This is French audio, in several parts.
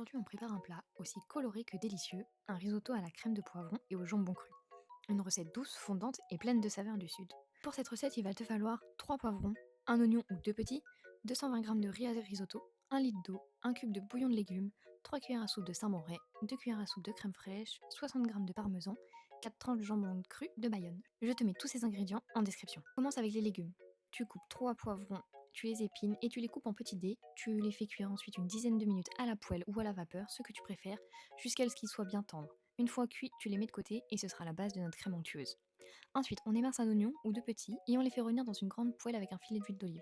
Aujourd'hui, on prépare un plat aussi coloré que délicieux, un risotto à la crème de poivron et au jambon cru. Une recette douce, fondante et pleine de saveurs du sud. Pour cette recette, il va te falloir 3 poivrons, un oignon ou deux petits, 220 g de riz à risotto, 1 litre d'eau, un cube de bouillon de légumes, 3 cuillères à soupe de saint-moré, 2 cuillères à soupe de crème fraîche, 60 g de parmesan, 4 tranches de jambon cru de Bayonne. Je te mets tous ces ingrédients en description. Commence avec les légumes. Tu coupes 3 poivrons, tu les épines et tu les coupes en petits dés. Tu les fais cuire ensuite une dizaine de minutes à la poêle ou à la vapeur, ce que tu préfères, jusqu'à ce qu'ils soient bien tendres. Une fois cuits, tu les mets de côté et ce sera la base de notre crème onctueuse. Ensuite, on émince un oignon ou deux petits et on les fait revenir dans une grande poêle avec un filet d'huile d'olive.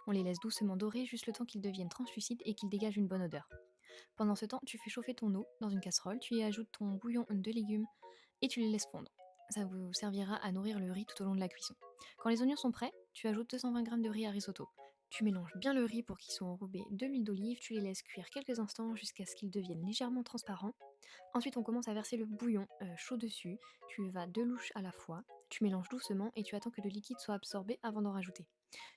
On les laisse doucement dorer juste le temps qu'ils deviennent translucides et qu'ils dégagent une bonne odeur. Pendant ce temps, tu fais chauffer ton eau dans une casserole, tu y ajoutes ton bouillon de légumes et tu les laisses fondre. Ça vous servira à nourrir le riz tout au long de la cuisson. Quand les oignons sont prêts, tu ajoutes 220 g de riz à risotto. Tu mélanges bien le riz pour qu'ils soient enrobés de l'huile d'olive, tu les laisses cuire quelques instants jusqu'à ce qu'ils deviennent légèrement transparents. Ensuite, on commence à verser le bouillon chaud dessus, tu vas deux louches à la fois, tu mélanges doucement et tu attends que le liquide soit absorbé avant d'en rajouter.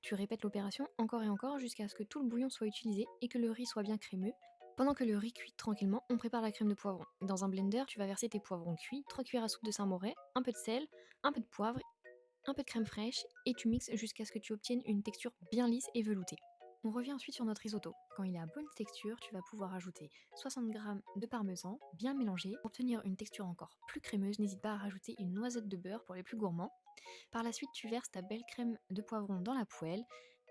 Tu répètes l'opération encore et encore jusqu'à ce que tout le bouillon soit utilisé et que le riz soit bien crémeux. Pendant que le riz cuit tranquillement, on prépare la crème de poivron. Dans un blender, tu vas verser tes poivrons cuits, 3 cuillères à soupe de saint-moré, un peu de sel, un peu de poivre, un peu de crème fraîche et tu mixes jusqu'à ce que tu obtiennes une texture bien lisse et veloutée. On revient ensuite sur notre risotto. Quand il est à bonne texture, tu vas pouvoir ajouter 60 g de parmesan, bien mélangé. Pour obtenir une texture encore plus crémeuse, n'hésite pas à rajouter une noisette de beurre pour les plus gourmands. Par la suite, tu verses ta belle crème de poivron dans la poêle,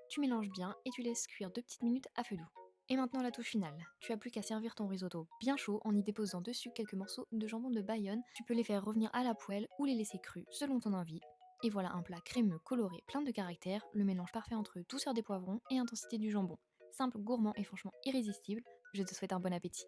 tu mélanges bien et tu laisses cuire 2 petites minutes à feu doux. Et maintenant la touche finale. Tu as plus qu'à servir ton risotto bien chaud en y déposant dessus quelques morceaux de jambon de Bayonne. Tu peux les faire revenir à la poêle ou les laisser crus selon ton envie. Et voilà un plat crémeux, coloré, plein de caractère, le mélange parfait entre douceur des poivrons et intensité du jambon. Simple, gourmand et franchement irrésistible. Je te souhaite un bon appétit.